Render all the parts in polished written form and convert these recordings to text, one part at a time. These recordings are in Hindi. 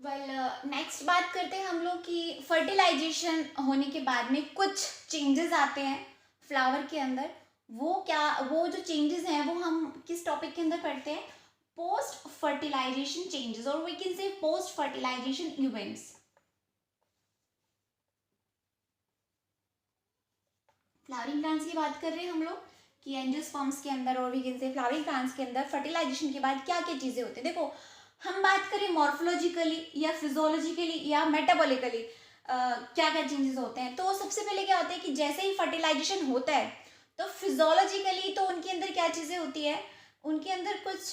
वेल नेक्स्ट बात करते हैं हम लोग कि फर्टिलाइजेशन होने के बाद में कुछ चेंजेस आते हैं फ्लावर के अंदर। वो जो चेंजेस हैं वो हम किस टॉपिक के अंदर पढ़ते हैं? पोस्ट फर्टिलाइजेशन चेंजेस, और we can say post fertilization events. Flowering plants की बात कर रहे हैं हम लोग कि एंजियोस्पर्म्स के अंदर और we can say flowering plants के अंदर फर्टिलाइजेशन के बाद क्या क्या चीज़ें होती है। देखो, हम बात करें मॉर्फोलॉजिकली या फिजियोलॉजिकली या मेटाबॉलिकली क्या क्या चेंजेस होते हैं, तो सबसे पहले क्या होता है कि जैसे ही फर्टिलाइजेशन होता है तो फिजियोलॉजिकली तो उनके अंदर क्या चीज़ें होती है, उनके अंदर कुछ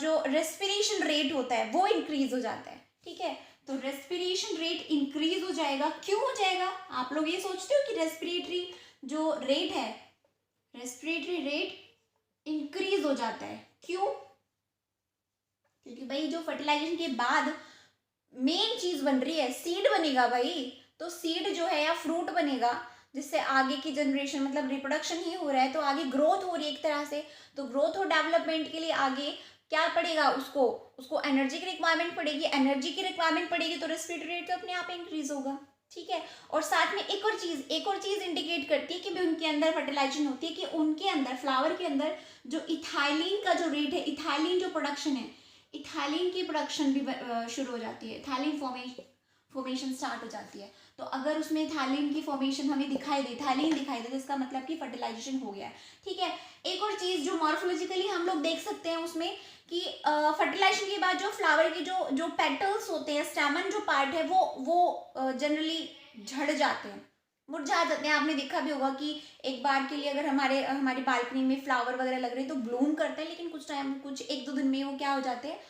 जो रेस्पिरेशन रेट होता है वो इंक्रीज हो जाता है। ठीक है, तो रेस्पिरेशन रेट इंक्रीज हो जाएगा। क्यों हो जाएगा? आप लोग ये सोचते हो कि रेस्पिरेटरी जो रेट है, रेस्पिरेटरी रेट इंक्रीज हो जाता है। क्यों? क्योंकि भाई जो फर्टिलाइजेशन के बाद मेन चीज बन रही है, सीड बनेगा भाई। तो सीड जो है या फ्रूट बनेगा जिससे आगे की जनरेशन, मतलब रिप्रोडक्शन ही हो रहा है तो आगे ग्रोथ हो रही है एक तरह से। तो ग्रोथ और डेवलपमेंट के लिए आगे क्या पड़ेगा? उसको उसको एनर्जी की रिक्वायरमेंट पड़ेगी। एनर्जी की रिक्वायरमेंट पड़ेगी तो रेस्पिरेटरी रेट तो अपने आप इंक्रीज होगा। ठीक है, और साथ में एक और चीज इंडिकेट करती है कि भी उनके अंदर फर्टिलाइजेशन होती है कि उनके अंदर, फ्लावर के अंदर जो इथाइलिन का जो रेट है, इथाइलिन जो प्रोडक्शन है, इथाइलिन की प्रोडक्शन भी शुरू हो जाती है। इथाइलिन फॉर्मेशन स्टार्ट हो जाती है। तो अगर उसमें इथाइलिन की फॉर्मेशन हमें दिखाई दे, इथाइलिन दिखाई दे, तो इसका मतलब कि फर्टिलाइजेशन हो गया है। ठीक है, एक और चीज जो मॉर्फोलॉजिकली हम लोग देख सकते हैं उसमें कि फर्टिलाइजेशन के बाद जो फ्लावर की जो जो पेटल्स होते हैं, स्टैमन जो पार्ट है वो जनरली झड़ जाते हैं, मुरझा जाते हैं। आपने देखा भी होगा कि एक बार के लिए अगर हमारी बालकनी में फ्लावर वगैरह लग रहे हैं तो ब्लूम करते हैं, लेकिन कुछ टाइम, कुछ एक दो दिन में वो क्या हो जाते हैं,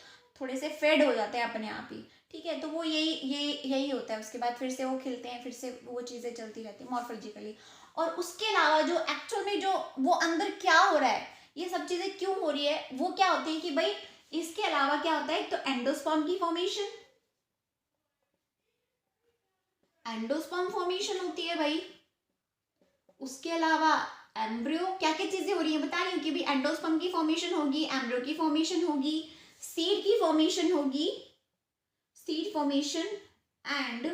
थोड़े से फेड हो जाते हैं अपने आप ही। ठीक है, तो वो यही होता है। उसके बाद फिर से वो खिलते हैं, फिर से वो चीज़ें चलती रहती है मॉर्फोलॉजिकली। और उसके अलावा जो एक्चुअल में जो वो अंदर क्या हो रहा है, ये सब चीज़ें क्यों हो रही है, वो क्या होती है कि भाई इसके अलावा क्या होता है, तो एंडोस्पर्म की फॉर्मेशन, एंडोस्पर्म फॉर्मेशन होती है भाई। उसके अलावा एम्ब्रियो, क्या क्या चीजें हो रही है बता रही हूँ कि भी एंडोस्पर्म की फॉर्मेशन होगी, एम्ब्रियो की फॉर्मेशन होगी, सीड की फॉर्मेशन होगी, seed formation and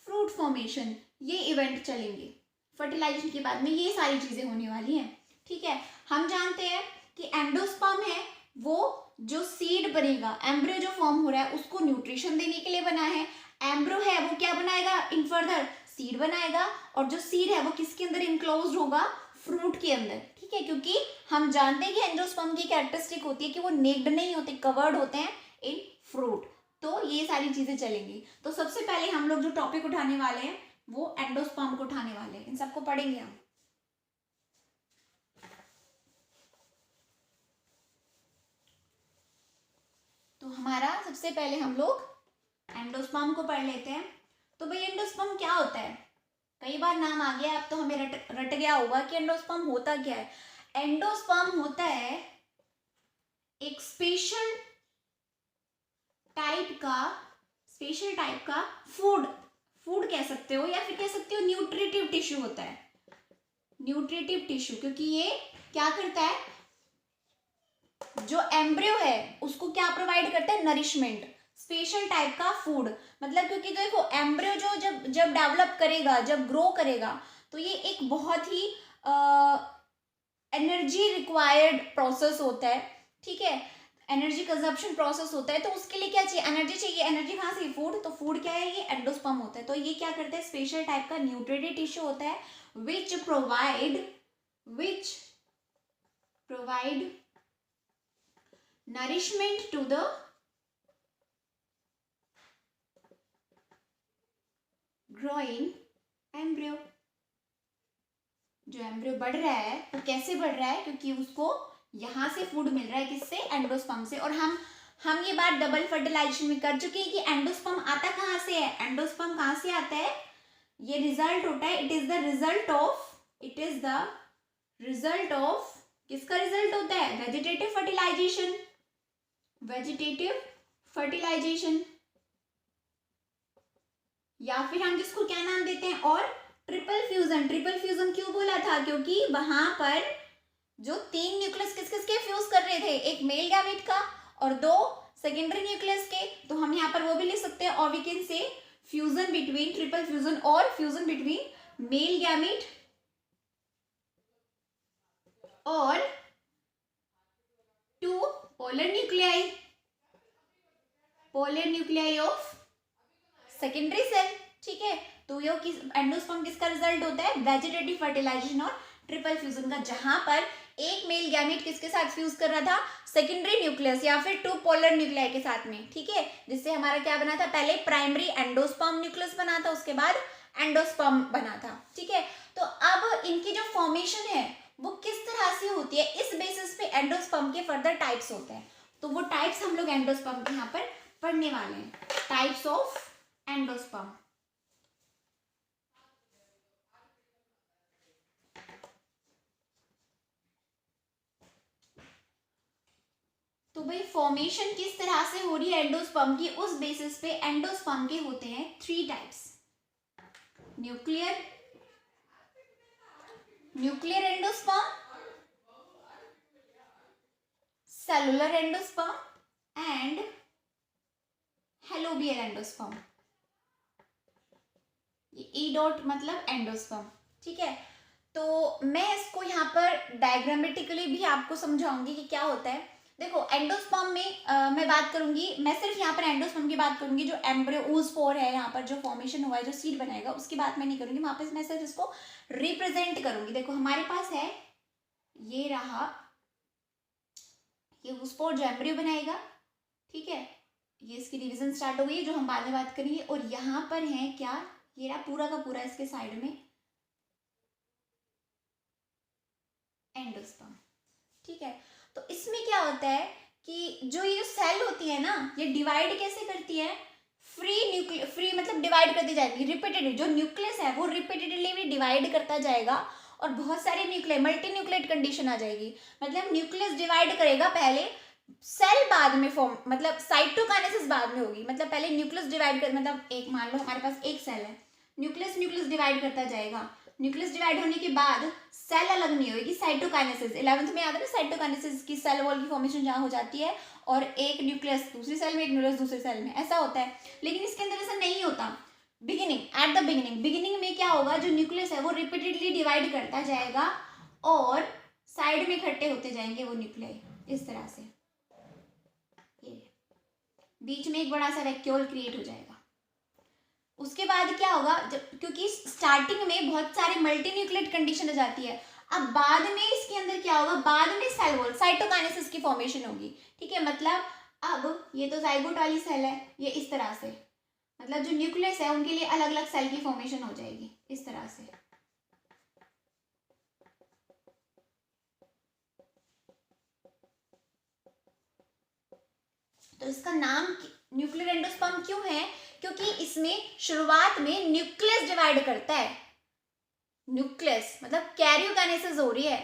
fruit formation. ये इवेंट चलेंगे फर्टिलाइजेशन के बाद में, ये सारी चीजें होने वाली हैं। ठीक है, हम जानते हैं कि एंडोस्पर्म है वो जो सीड बनेगा, एम्ब्रियो जो फॉर्म हो रहा है उसको न्यूट्रिशन देने के लिए बना है। एम्ब्रियो है वो क्या बनाएगा इन फर्दर, सीड बनाएगा। और जो सीड है वो किसके अंदर इनक्लोज होगा, फ्रूट के अंदर। ठीक है, क्योंकि हम जानते हैं कि एंडोस्पर्म की कैरेक्टरिस्टिक होती है कि वो नेक्ड नहीं होते, कवर्ड होते हैं इन फ्रूट। तो ये सारी चीजें चलेंगी। तो सबसे पहले हम लोग जो टॉपिक उठाने वाले हैं वो एंडोस्पर्म को उठाने वाले हैं, इन सबको पढ़ेंगे हम। तो हमारा सबसे पहले हम लोग एंडोस्पर्म को पढ़ लेते हैं। तो भाई एंडोस्पर्म क्या होता है? कई बार नाम आ गया, अब तो हमें रट गया होगा कि एंडोस्पर्म होता क्या है। एंडोस्पर्म होता है एक स्पेशल टाइप का फूड फूड कह सकते हो, या फिर कह सकते हो न्यूट्रिटिव टिश्यू होता है। न्यूट्रिटिव टिश्यू, क्योंकि ये क्या करता है, जो एम्ब्रियो है उसको क्या प्रोवाइड करता है, नरिशमेंट, स्पेशल टाइप का फूड। मतलब क्योंकि देखो एम्ब्रियो जो जब जब डेवलप करेगा, जब ग्रो करेगा, तो ये एक बहुत ही एनर्जी रिक्वायर्ड प्रोसेस होता है। ठीक है, एनर्जी कंजप्शन प्रोसेस होता है। तो उसके लिए क्या चाहिए, एनर्जी चाहिए। एनर्जी कहाँ से, फूड। तो फूड क्या है, ये एंडोस्पर्म होता है। तो ये क्या करता है, स्पेशल टाइप का न्यूट्रिटिव टिश्यू होता है which provide nourishment to the growing embryo. जो एम्ब्रियो बढ़ रहा है वो कैसे बढ़ रहा है, क्योंकि उसको यहाँ से फूड मिल रहा है, किससे, एंडोस्पर्म से। और हम ये बात डबल फर्टिलाइजेशन में कर चुके हैं कि एंडोस्पर्म आता कहाँ से है, एंडोस्पर्म कहाँ से आता है, ये रिजल्ट होता है, it is the result of किसका रिजल्ट होता है, वेजिटेटिव फर्टिलाइजेशन, या फिर हम जिसको क्या नाम देते हैं, और ट्रिपल फ्यूजन क्यों बोला था, क्योंकि वहां पर जो 3 न्यूक्लियस किस किस के फ्यूज कर रहे थे, एक मेल गैमेट का और 2 सेकेंडरी न्यूक्लियस के, तो हम यहाँ पर वो भी लिख सकते हैं, और we can say fusion between, triple fusion और फ्यूजन बिटवीन मेल गैमेट और two polar nuclei of secondary cell. ठीक है, तो ये एंडोस्पर्म किसका रिजल्ट होता है, वेजिटेटिव फर्टिलाइजेशन और ट्रिपल फ्यूजन का, जहां पर एक मेल गैमेट किसके साथ फ्यूज कर रहा था, सेकेंडरी न्यूक्लियस या फिर टू पोलर न्यूक्लियाई के साथ में। ठीक है, जिससे हमारा क्या बना था, पहले प्राइमरी एंडोस्पर्म न्यूक्लियस बना था, उसके बाद एंडोस्पर्म बना था। ठीक है, तो अब इनकी जो फॉर्मेशन है वो किस तरह से होती है, इस बेसिस पे एंडोस्पर्म के फर्दर टाइप्स होते हैं। तो वो टाइप्स हम लोग एंडोस्पर्म के यहाँ पर पढ़ने वाले हैं, टाइप्स ऑफ एंडोस्पर्म। तो भाई फॉर्मेशन किस तरह से हो रही है एंडोस्पर्म की, उस बेसिस पे एंडोस्पर्म के होते हैं 3 types, nuclear endosperm, cellular endosperm and helobial endosperm. E dot मतलब एंडोस्पर्म। ठीक है, तो मैं इसको यहाँ पर डायग्रामेटिकली भी आपको समझाऊंगी कि क्या होता है। देखो एंडोस्पर्म में मैं बात करूंगी, मैं सिर्फ यहाँ पर एंडोस्पर्म की बात करूंगी, जो एम्ब्रियो oospore है, यहाँ पर जो फॉर्मेशन हुआ है, जो सीड बनाएगा, उसकी बात मैं नहीं करूंगी, वहां पर मैं सिर्फ इसको रिप्रेजेंट करूंगी। देखो हमारे पास है, ये रहा, ये oospore जो एम्ब्रियो बनाएगा। ठीक है, ये इसकी डिवीजन स्टार्ट हो गई जो हम बाद में बात करेंगे, और यहाँ पर है क्या, ये रहा पूरा का पूरा इसके साइड में एंडोस्पर्म। ठीक है, तो इसमें क्या होता है कि जो ये सेल होती है ना, ये डिवाइड कैसे करती है, फ्री मतलब डिवाइड करती जाएगी रिपीटेडली, जो न्यूक्लियस है वो रिपीटेडली भी डिवाइड करता जाएगा, और बहुत सारे न्यूक्लियर मल्टी न्यूक्लिएट कंडीशन आ जाएगी। मतलब न्यूक्लियस डिवाइड करेगा पहले, सेल बाद में फॉर्म, मतलब साइटोकाइनेसिस बाद में होगी। मतलब पहले न्यूक्लियस डिवाइड कर, मतलब एक मान लो हमारे पास एक सेल है, न्यूक्लियस डिवाइड करता जाएगा, न्यूक्लियस डिवाइड होने के बाद सेल अलग नहीं होगी, साइटोकाइनेसिस 11th में याद है ना, साइटोकाइनेसिस की सेल वॉल की फॉर्मेशन जहाँ हो जाती है, और एक न्यूक्लियस दूसरी सेल में, एक न्यूक्लियस दूसरी सेल में, ऐसा होता है। लेकिन इसके अंदर ऐसा नहीं होता। एट द बिगिनिंग में क्या होगा, जो न्यूक्लियस है वो रिपीटेडली डिवाइड करता जाएगा, और साइड में इकट्ठे होते जाएंगे वो न्यूक्लियाई, इस तरह से बीच में एक बड़ा सा वैक्यूल क्रिएट हो जाएगा। उसके बाद क्या होगा, जब क्योंकि स्टार्टिंग में बहुत सारे मल्टी न्यूक्लिएट कंडीशन हो जाती है, अब बाद में इसके अंदर क्या होगा, बाद में सेल वॉल साइटोकाइनेसिस की फॉर्मेशन होगी। ठीक है, मतलब अब ये तो जाइगोट वाली सेल है, ये इस तरह से, मतलब जो न्यूक्लियस है उनके लिए अलग अलग सेल की फॉर्मेशन हो जाएगी इस तरह से। तो इसका नाम न्यूक्लियर एंडोस्पर्म क्यों है, क्योंकि इसमें शुरुआत में न्यूक्लियस डिवाइड करता है, न्यूक्लियस मतलब कैरियोकाइनेसिस हो रही है,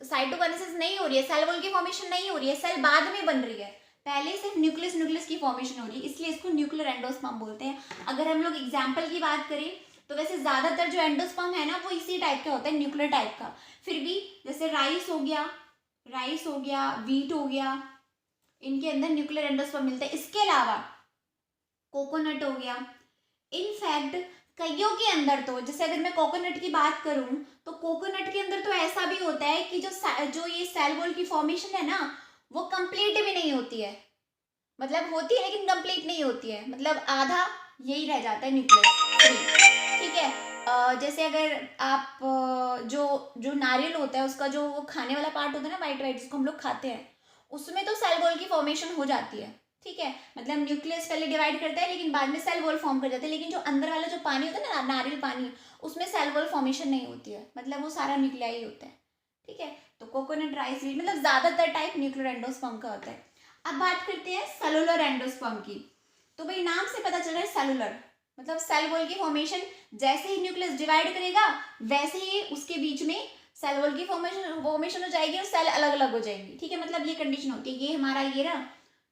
साइटोकाइनेसिस नहीं हो रही है, सेल वॉल की फॉर्मेशन नहीं हो रही है, सेल बाद में बन रही है, पहले सिर्फ न्यूक्लियस की फॉर्मेशन हो रही है, इसलिए इसको न्यूक्लियर एंडोस्पर्म बोलते हैं। अगर हम लोग एग्जाम्पल की बात करें तो वैसे ज्यादातर जो एंडोस्पर्म है ना वो इसी टाइप का होता है, न्यूक्लियर टाइप का। फिर भी जैसे राइस हो गया, वीट हो गया, इनके अंदर न्यूक्लियर एंडोस्पर्म मिलते हैं। इसके अलावा कोकोनट हो गया, इनफैक्ट कईयों के अंदर तो, जैसे अगर मैं कोकोनट की बात करूं तो कोकोनट के अंदर तो ऐसा भी होता है कि जो ये सेल वॉल की फॉर्मेशन है ना वो कंप्लीट भी नहीं होती है, मतलब होती है लेकिन कंप्लीट नहीं होती है, मतलब आधा यही रह जाता है न्यूक्लियस। ठीक है, जैसे अगर आप जो नारियल होता है उसका जो वो खाने वाला पार्ट होता है ना, वाइट जिसको हम लोग खाते हैं, उसमें तो सेल वॉल की फॉर्मेशन हो जाती है। ठीक है, मतलब न्यूक्लियस पहले डिवाइड करता है लेकिन बाद में सेल वॉल फॉर्म कर जाते हैं, लेकिन जो अंदर वाला जो पानी होता है ना, नारियल पानी, उसमें सेल वॉल फॉर्मेशन नहीं होती है, मतलब वो सारा न्यूक्लियाई होता है। ठीक है, तो कोकोनट, राइस, वीट, मतलब ज्यादातर टाइप न्यूक्लियर एंडोस्पर्म का होता है। अब बात करते हैं सेलुलर एंडोस्पर्म की। तो भाई नाम से पता चल रहा है सेलुलर, मतलब सेल वॉल की फॉर्मेशन, जैसे ही न्यूक्लियस डिवाइड करेगा वैसे ही उसके बीच में सेल वॉल की फॉर्मेशन हो जाएगी और सेल अलग अलग हो जाएंगी। ठीक है, मतलब ये कंडीशन होती है, ये हमारा ये रहा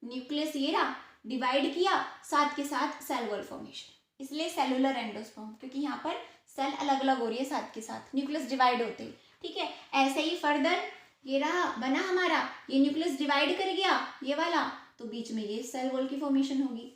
न्यूक्लियस, ये रहा डिवाइड किया, साथ के साथ सेल वॉल फॉर्मेशन, इसलिए सेलुलर एंडोस्पर्म, क्योंकि यहाँ पर सेल अलग अलग हो रही है साथ के साथ, न्यूक्लियस डिवाइड होते। ठीक है, ऐसे ही फर्दर ये रहा बना हमारा, ये न्यूक्लियस डिवाइड कर गया ये वाला, तो तो बीच में ये सेल वॉल की फॉर्मेशन होगी।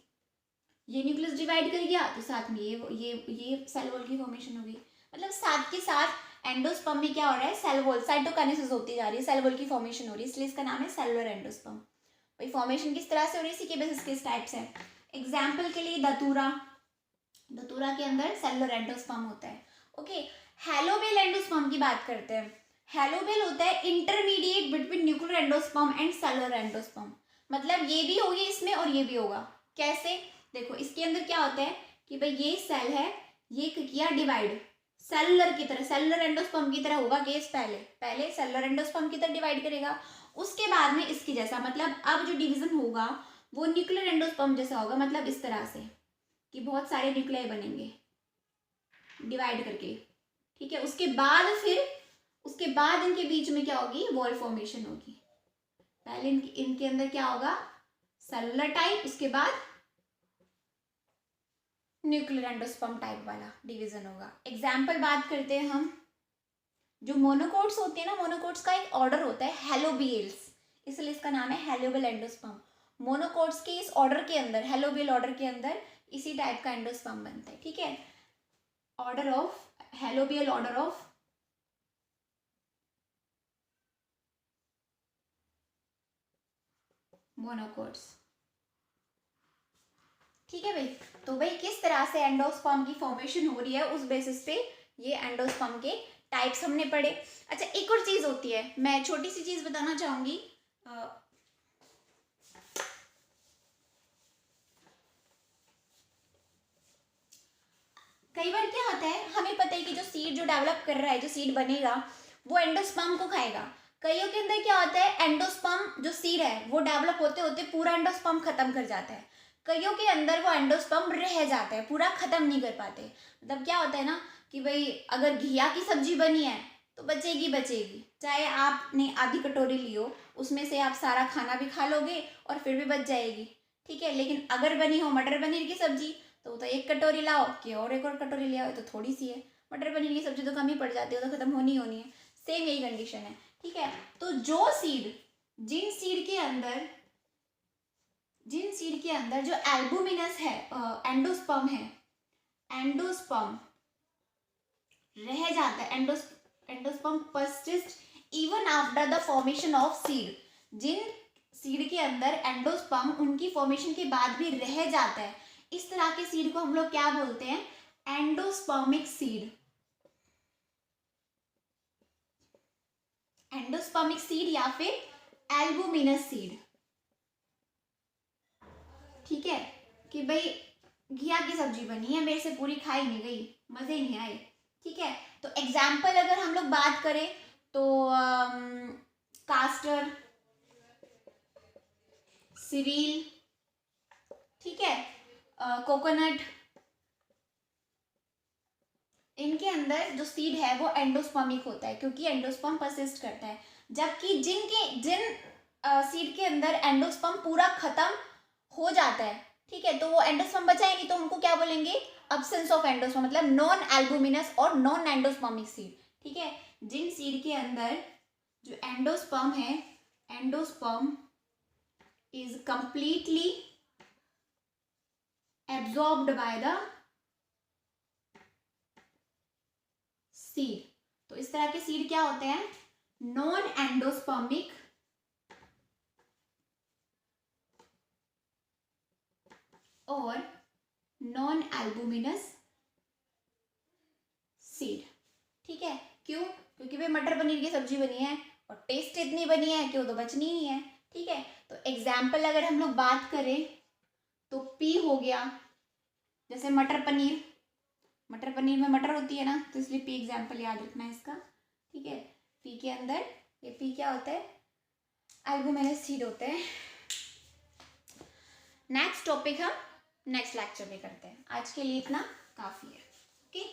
ये न्यूक्लियस डिवाइड कर गया तो साथ में ये सेल वॉल की फॉर्मेशन होगी। मतलब साथ के साथ एंडोस्पर्म में क्या हो रहा है, सेल वॉल, साइटोकाइनेसिस होती जा रही है, सेल वॉल की फॉर्मेशन हो रही है, इसलिए इसका नाम है सेलुलर एंडोस्पर्म। भाई फॉर्मेशन किस तरह से हो रही है, इसी के बेसिस किस टाइप्स है। एग्जाम्पल के लिए धतूरा के अंदर सेलुलर एंडोस्पर्म होता है। ओके, हैलोबेल एंडोस्पर्म की बात करते हैं। हैलोबेल होता है intermediate between nuclear endosperm and cellular endosperm. मतलब ये भी होगी इसमें और ये भी होगा। कैसे, देखो इसके अंदर क्या होता है कि भाई ये सेल है, ये किया डिवाइड सेलुलर की तरह, सेलुलर एंडोस्पर्म की तरह होगा केस। पहले सेलुलर एंडोस्पर्म की तरह डिवाइड करेगा, उसके बाद में इसकी जैसा, मतलब अब जो डिवीजन होगा वो न्यूक्लियर एंडोस्पर्म जैसा होगा। मतलब इस तरह से कि बहुत सारे न्यूक्लियाई बनेंगे डिवाइड करके, ठीक है। उसके बाद इनके बीच में क्या होगी, वॉल फॉर्मेशन होगी। पहले इनके अंदर क्या होगा, सेलुलर टाइप, उसके बाद न्यूक्लियर एंडोस्पर्म टाइप वाला डिवीजन होगा। एग्जाम्पल बात करते हैं हम, जो मोनोकोट्स होते हैं ना, मोनोकोट्स का एक ऑर्डर होता है हैलोबियल्स, इसलिए इसका नाम है हैलोबेल एंडोस्पर्म। मोनोकोट्स के इस ऑर्डर के अंदर, हैलोबियल ऑर्डर के अंदर इसी टाइप का एंडोस्पर्म बनता है, ठीक है। ऑर्डर ऑफ हैलोबियल, ऑर्डर ऑफ मोनोकोट्स, ठीक है भाई। तो भाई किस तरह से एंडोस्पर्म की फॉर्मेशन हो रही है, उस बेसिस पे ये एंडोस्पर्म के टाइप्स हमने पढ़े। अच्छा, एक और चीज होती है, मैं छोटी सी चीज बताना चाहूंगी। कई बार क्या होता है, हमें पता है कि जो सीड जो डेवलप कर रहा है, जो सीड बनेगा वो एंडोस्पर्म को खाएगा। कईयों के अंदर क्या होता है, एंडोस्पर्म जो सीड है वो डेवलप होते होते पूरा एंडोस्पर्म खत्म कर जाता है। कईयों के अंदर वो एंडोस्पर्म रह जाता है, पूरा खत्म नहीं कर पाते। मतलब क्या होता है ना कि भाई अगर घिया की सब्जी बनी है तो बचेगी, चाहे आपने आधी कटोरी ली हो, उसमें से आप सारा खाना भी खा लोगे और फिर भी बच जाएगी, ठीक है। लेकिन अगर बनी हो मटर पनीर की सब्जी तो एक कटोरी लाओ कि और एक और कटोरी ले आओ तो थोड़ी सी है, मटर पनीर की सब्जी तो कम ही पड़ जाती है, तो खत्म होनी है। सेम यही कंडीशन है, ठीक है। तो जिन सीड के अंदर जो एल्बुमिनस है, एंडोस्पर्म रह जाता है, endosperm persist even after the formation of seed. जिन सीड के अंदर एंडोस्पर्म उनकी फॉर्मेशन के बाद भी रह जाता है, इस तरह के सीड को हम लोग क्या बोलते हैं, एंडोस्पर्मिक सीड। एंडोस्पर्मिक सीड या फिर एल्बुमिनस सीड, ठीक है। कि भाई घिया की सब्जी बनी है, मेरे से पूरी खाई नहीं गई, मजे नहीं आए, ठीक है। तो एग्जाम्पल अगर हम लोग बात करें तो कास्टर, सिरिल, ठीक है, कोकोनट, इनके अंदर जो सीड है वो एंडोस्पर्मिक होता है क्योंकि एंडोस्पर्म परसिस्ट करता है। जबकि जिन सीड के अंदर एंडोस्पर्म पूरा खत्म हो जाता है, ठीक है, तो वो एंडोस्पर्म बचा ही नहीं, तो उनको क्या बोलेंगे, अब्सेंस ऑफ एंडोस्पर्म, मतलब नॉन एल्बुमिनस और नॉन एंडोस्पर्मिक सीड, ठीक है। जिन सीड के अंदर जो एंडोस्पर्म है, endosperm is completely absorbed by the seed, तो इस तरह के सीड क्या होते हैं, नॉन एंडोस्पर्मिक और नॉन एल्बुमिनस सीड, ठीक है। क्यों, क्योंकि भाई मटर पनीर की सब्जी बनी है और टेस्ट इतनी बनी है कि वो तो बचनी ही है, ठीक है। तो एग्जाम्पल अगर हम लोग बात करें तो पी हो गया, जैसे मटर पनीर में मटर होती है ना, तो इसलिए पी एग्जाम्पल याद रखना है इसका, ठीक है। पी के अंदर ये पी क्या होता है, एल्बुमिनस सीड होते हैं। नेक्स्ट टॉपिक हम नेक्स्ट लेक्चर में करते हैं, आज के लिए इतना काफ़ी है, ओके।